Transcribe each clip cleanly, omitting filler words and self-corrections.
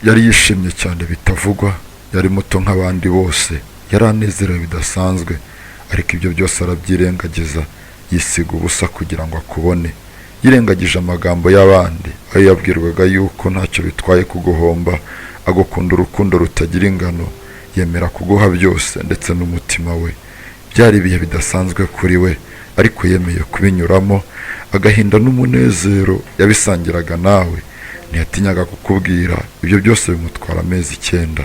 yari yishimye cyane bitavugwa, yari muto nk'abandi bose, yari anezerewe bidasanzwe, ariko ibyo byose arabyirengagiza, yisiga ubusa kugira ngo akubone. Yirengagije amagambo y'abandi, ayo yabwirwaga yuko ntacyo bitwaye kuguhomba, agukunda urukundo rutagira ingano, yemera kuguha byose ndetse n'umutima we. Byari ibihe bidasanzwe kuri we, ariko yemeye kubinyuramo. Agahinda n'umunezero yabisangiraga nawe, ntiyatinyaga kukubwira. Ibyo byose bimutwara amezi 9.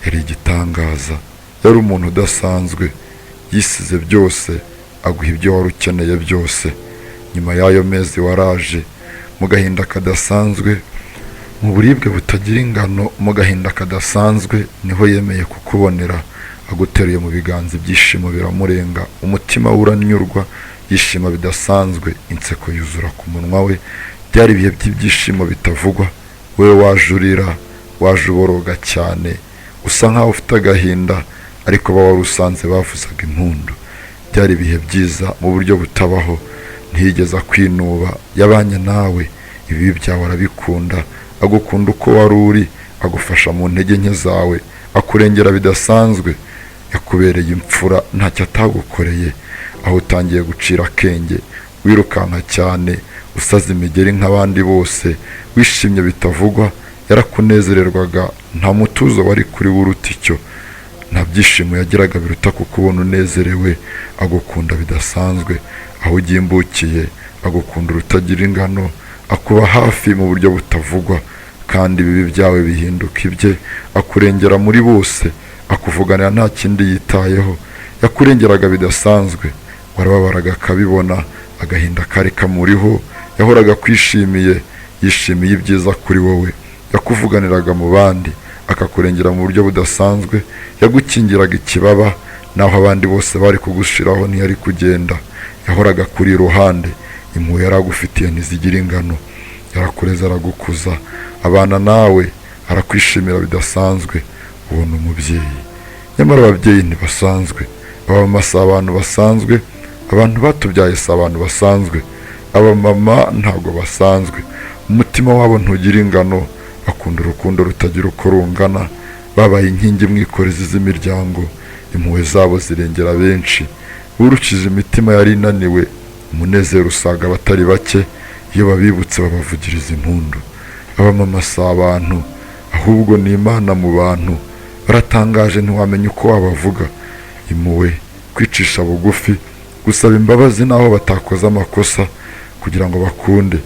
Yari igitangaza, yari umuntu udasanzwe, yisize byose, aguha ibyo wari ukeneye byose. Nyuma y'ayo mezi waraje, mu gahinda kadasanzwe, mu buribwe butagira ingano, mu gahinda kadasanzwe, niho yemeye kukubonera. Aguteruye mu biganza, ibyishimo biramurenga, umutima we uranyurwa, yishima bidasanzwe, inseko yuzura ku munwa we. Byari ibihe by'ibyishimo bitavugwa. Wewe waje urira, waje uboroga cyane, usa nkaho ufite agahinda, ariko aba wari usanze bavuzaga impundu. Byari ibihe byiza mu buryo butabaho, ntiyigeze akwinuba, yabanye nawe, ibibi byawe arabikunda, agukunda uko wari uri, agufasha mu ntege nke zawe, akurengera bidasanzwe. Yakubereye imfura, ntacyo atagukoreye. Aho utangiye gucira akenge, wirukanka cyane, usaza imigeri nk'abandi bose, wishimye bitavugwa, yarakunezererwaga, nta mutuzo wari kuri we uruta icyo, nta byishimo yagiraga biruta kukubona unezerewe. Agukunda bidasanzwe, aho ugimbukiye, agukunda urutagira ingano, akuba hafi mu buryo butavugwa, kandi ibibi byawe bihinduka ibye. Akurengera muri bose, akuvuganira nta kindi yitayeho. Yakurengeraga bidasanzwe, warababaraga akabibona, agahinda kari kamuriho, yahoraga kwishimiye, yishimiye ibyiza kuri wowe. Yakuvuganiraga mu bandi, akakurengera mu buryo budasanzwe. Yagukingiraga ikibaba, naho abandi bose bari kugushiraho ntiyari kugenda. Yahoraga kuri iruhande, impuhwe yaragufitiye ntizigira ingano. Yarakureza, aragukuza, abana nawe, arakwishimira bidasanzwe. Uwo ni umubyeyi. Nyamara ababyeyi ntibasanzwe, abamama si abantu basanzwe, abantu batubyaye si abantu basanzwe, abamama ntabwo basanzwe. Umutima wabo ntugira ingano, bakunda urukundo rutagira uko rungana, babaye inkingi mwikorezi z'imiryango, impuhwe zabo zirengera benshi. Urukije imitima yari inaniwe, umunezero usaga abatari bake, iyo babibutse babavugiriza impundu. Abamama si abantu, ahubwo ni Imana mu bantu. Baratangaje, ntiwamenya uko wabavuga. Impuhwe, kwicisha bugufi, gusaba imbabazi naho batakoze amakosa, kugira ngo bakunde,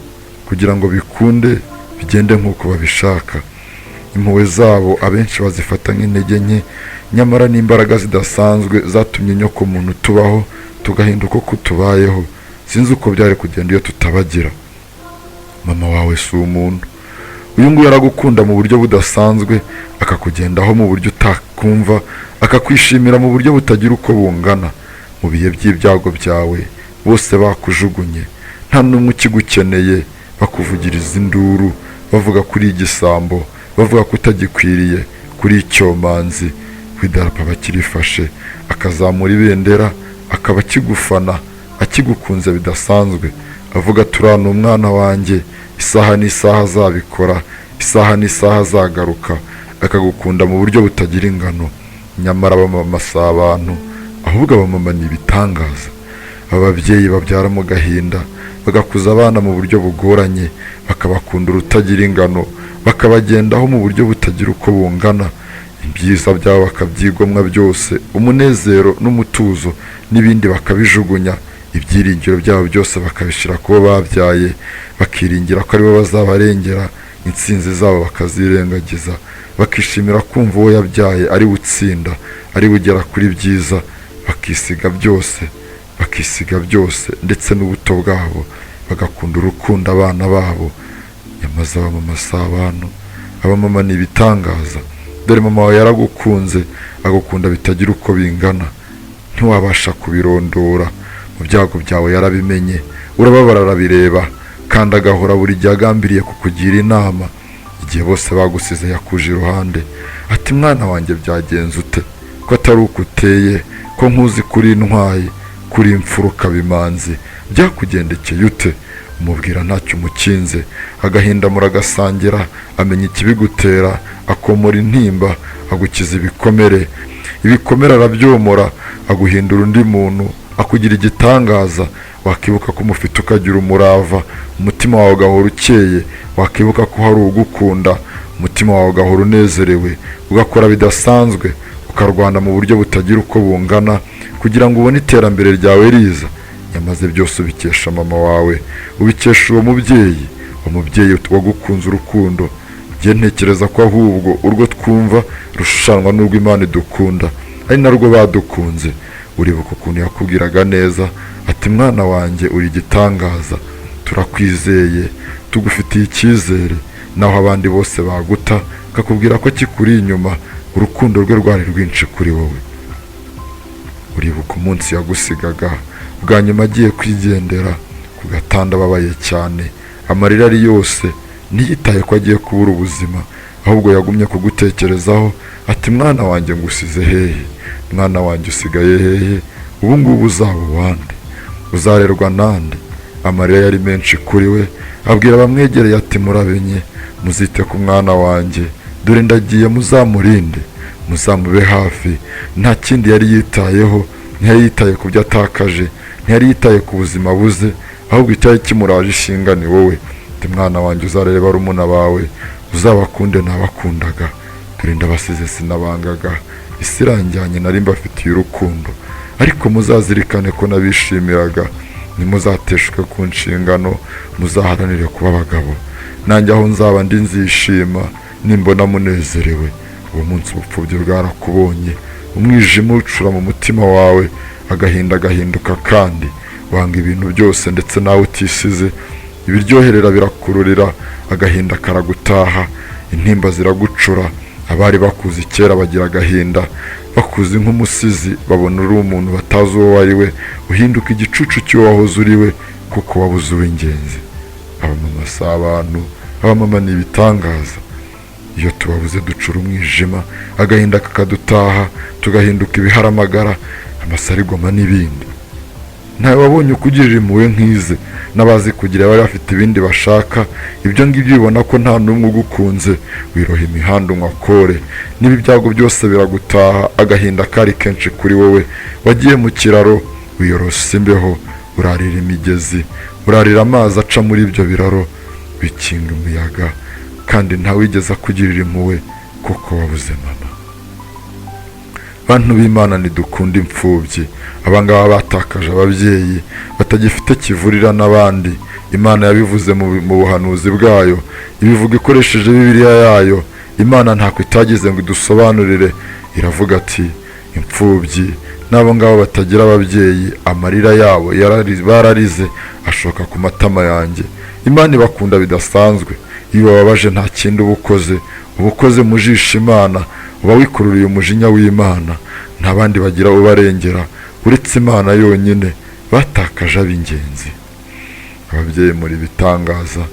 kugira ngo bikunde bigende nk'uko babishaka. Impuhwe zabo abenshi bazifata nk'intege nke, nyamara n'imbaraga zidasanzwe zatumye inyoko muntu tubaho, tugahinduka uko tubayeho. Sinzi uko byari kugenda iyo tutabagira. Mama wawe si umuntu. Uyu nguyu aragukunda mu buryo budasanzwe, akakugendaho mu buryo utakumva, akakwishimira mu buryo butagira uko bungana. Mu bihe by'ibyago byawe, bose bakujugunye, nta n'umwe ukigukeneye, bakuvugiriza induru, bavuga kuri igisambo, bavuga ko utagikwiriye, kuri icyomanzi. Kw'idarapo bakirifashe, akazamura ibendera, akaba akigufana, akigukunze bidasanzwe, avuga turana umwana wanjye, isaha n'isaha azabikora, isaha n'isaha azagaruka. Akagukunda mu buryo butagira ingano. Nyamara abamama si abantu, ahubwo abamama ni ibitangaza. Ababyeyi babyara mu gahinda, bagakuza abana mu buryo bugoranye, bakabakunda urutagira ingano, bakabagendaho mu buryo butagira uko bungana. Ibyiza byabo bakabyigomwa byose, umunezero n'umutuzo n'ibindi bakabijugunya. Ibyiringiro byabo byose bakabishyira kubo babyaye, bakiringira ko aribo bazabarengera. Intsinzi zabo bakazirengagiza, bakishimira kumva uwo yabyaye ari utsinda, ari ugera kuri byiza. Bakisiga byose ndetse n'ubuto bwabo, bagakunda urukundo abana babo. Nyamaze abamama si abantu, abamama ni ibitangaza. Dore mama wawe yaragukunze, agukunda bitagira uko bingana, ntiwabasha kubirondora. Mu byago byawe yarabimenye, urababara arabireba, kandi agahora buri gihe agambiriye kukugira inama. Igihe bose bagusize yakuje iruhande, ati mwana wanjye byagenze ute, ko atari uko uteye, ko nkuzi kuri intwaye, kuri imfuruka bimanzi, byakugendekeye ute? umubwira ntacyo umukinze, agahinda muragasangira, amenya ikibigutera, akomora intimba, agukiza ibikomere arabyomora, aguhindura undi muntu, akugira igitangaza. Wakibuka ko umufite ukagira umurava, umutima wawe ugahora ukeye. Wakibuka ko hari ugukunda, umutima wawe ugahora unezerewe, ugakora bidasanzwe, ukarwana mu buryo butagira uko bungana kugira ngo ubone iterambere ryawe riza. Nyamaze byose ubikesha mama wawe, ubikesha uwo mubyeyi wagukunze urukundo. Njye ntekereza ko ahubwo urwo twumva rushushanwa n'urwo Imana idukunda, ari narwo badukunze. Uribuka ukuntu yakubwiraga neza ati mwana wanjye uri igitangaza, turakwizeye, tugufitiye icyizere, naho abandi bose baguta kakubwira ko kikuri inyuma, urukundo rwe rwari rwinshi kuri wowe. Uribuka umunsi yagusigaga bwa nyuma agiye kwigendera ku gatanda ababaye cyane, amarira ari yose, ntiyitaye ko agiye kubura ubuzima, ahubwo yagumye kugutekerezaho ati mwana wanjye ngusize hehe, mwana wanjye usigaye hehe, ubu ngubu uzaba uwande, uzarerwa nande? Amarira yari menshi kuri we, abwira abamwegereye ati murabenye, muzite ku mwana wanjye, dore ndagiye, muzamurinde, muzamube hafi. Nta kindi yari yitayeho, ntiyari yitaye ku byo atakaje, ntiyari yitaye ku buzima buze, ahubwo icyari kimuraje ishinga ni wowe. Ati mwana wanjye uzarere barumuna bawe, uzabakunde nabakundaga, dore ndabasize sinabangaga, isi iranjyanye nari mbafitiye urukundo, ariko muzazirikane ko nabishimiraga. Nimuzateshwe ku nshingano, muzaharanire kuba abagabo, nanjye aho nzaba ndi nzishima nimbona munezerewe. Uwo munsi ubupfubyi bwarakubonye, umwijima ucura mu mutima wawe, agahinda gahinduka kandi wanga ibintu byose ndetse nawe utisize. Ibiryoherera birakururira, agahinda karagutaha, intimba ziragucura. Abari bakuzi kera bagira agahinda, bakuzi nk'umusizi, babona uri umuntu batazi uwo wari we, uhinduka igicucu cy'uwo wahoze uri we, kuko wabuze uw'ingenzi. Abamama si abantu, abamama ni ibitangaza. Iyo tubabuze ducura umwijima, agahinda kakadutaha, tugahinduka ibiharamagara, amasarigoma n'ibindi. Ntawe wabonye ukugirira impuhwe nk'ize, n'abazi kugira bari bafite ibindi bashaka. Ibyo ngibyo ubona ko nta n'umwe ugukunze, wiroha imihanda unywa kore, n'ibi byago byose biragutaha. Agahinda kari kenshi kuri wowe, wagiye mu kiraro wiyorosa imbeho, urarira imigezi, urarira amazi aca muri ibyo biraro, bikinga umuyaga, kandi ntawigeze akugirira impuhwe kuko wabuze mama. Bantu b'Imana nidukunda imfubyi, abangaba batakaje ababyeyi, batagifite kivurira n'abandi. Imana yabivuze mu buhanuzi bwayo, ibivuga ikoresheje Bibiliya yayo. Imana ntako itagize ngo idusobanurire, iravuga ati imfubyi n'abo ngabo batagira ababyeyi, amarira yabo bararize ashoka ku matama yanjye. Imana ibakunda bidasanzwe, iyo bababaje nta kindi uba ukoze mu jisho Imana, uba wikururiye umujinya w'Imana. Nta bandi bagira ubarengera uretse Imana yonyine, batakaje ab'ingenzi. Ababyeyi muri bitangaza,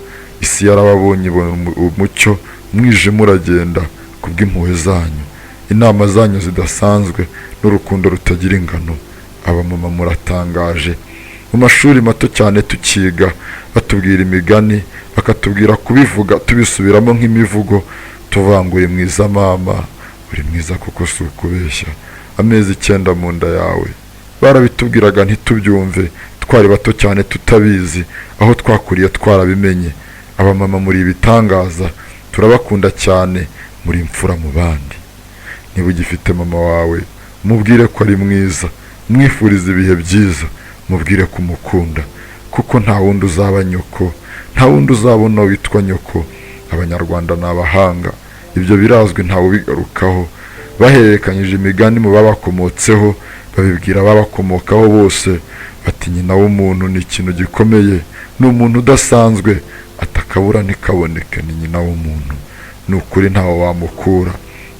isi yarababonye ibona umucyo, umwijima uragenda kubw'impuhwe zanyu, inama zanyu zidasanzwe n'urukundo rutagira ingano. Abamama muratangaje. Mu mashuri mato cyane tukiga, batubwira imigani, bakatubwira kubivuga tubisubiramo nk'imivugo, tuvanguye mwiza mama, uri mwiza kuko si ukubeshya, amezi 9 mu nda yawe. Barabitubwiraga ntitubyumve, twari bato cyane tutabizi, aho twakuriye twarabimenye. Abamama muri ibitangaza, turabakunda cyane, muri imfura mu bandi. Niba ugifite mama wawe, mubwire ko ari mwiza, mwifurize ibihe byiza, mubwire ko umukunda, kuko nta wundi uzaba nyoko, nta wundi uzabona witwa nyoko. Abanyarwanda ni abahanga, ibyo birazwi ntawe ubigarukaho. Bahererekanyije imigani mu babakomotseho, babibwira ababakomokaho bose, bati nyina w'umuntu ni ikintu gikomeye, ni umuntu udasanzwe, atakabura ntikaboneke, ni nyina w'umuntu. Ni ukuri ntawe wamukura.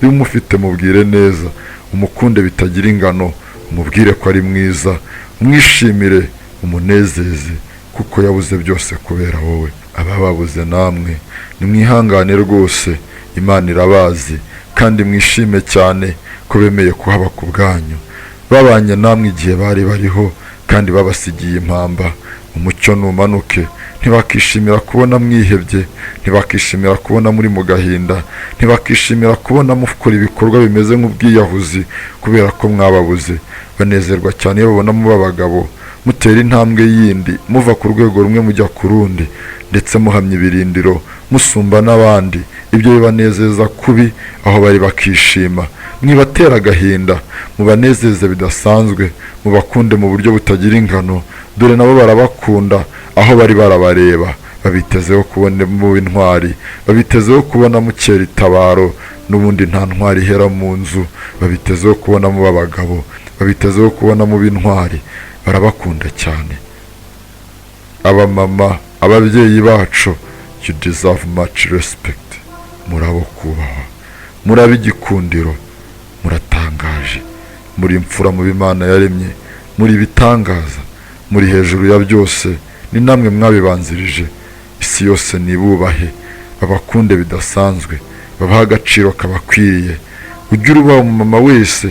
Iyo umufite mubwire neza, umukunde bitagira ingano, umubwire ko ari mwiza, umwishimire, umunezeze, kuko yabuze byose kubera wowe. Abababuze namwe nimwihangane rwose, Imana irabazi, kandi mwishime cyane ko bemeye kuhaba ku bwanyu. Babanye namwe igihe bari bariho, kandi babasigiye impamba, umucyo numanuke, ntibakishimira kubona mwihebye, ntibakishimira kubona muri mu gahinda, ntibakishimira kubona mukora ibikorwa bimeze nk'ubwiyahuzi kubera ko mwababuze. Banezerwa cyane iyo babona muba abagabo, mutera intambwe yindi, muva ku rwego rumwe mujya ku rundi, ndetse muhamya ibirindiro, musumba n'abandi. Ibyo bibanezeza kubi, aho bari bakishima. Mwibatera agahinda, mubanezeze bidasanzwe, mubakunde mu buryo butagira ingano, dore nabo barabakunda aho bari barabareba. Babitezeho kubona mu intwari, babitezeho kubona mukera itabaro, n'ubundi nta ntwari ihera mu nzu. Babitezeho kubona mu abagabo, babitezeho kubona mu intwari. Barabakunda cyane. Abamama, ababyeyi bacu, you deserve much respect. Murabo kubahwa, murabe igikundiro, muratangaje, muri imfura mu b'Imana yaremye, muri bitangaza, muri hejuru ya byose. Ni namwe mwabibanzirije. Isi yose nibubahe, babakunde bidasanzwe, babaha agaciro kabakwiriye. Ujye urubaha umumama wese,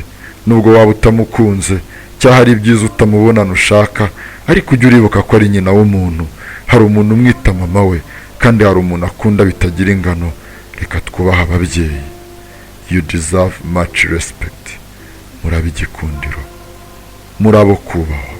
nubwo waba utamukunze cyangwa hari ibyiza utamubonana ushaka, ariko ujye uribuka ko ari nyina w'umuntu. Hari umuntu umwita mama we, kandi hari umuntu akunda bitagira ingano. Reka twubaha ababyeyi. You deserve much respect. Murabe igikundiro, murabo kubahwa.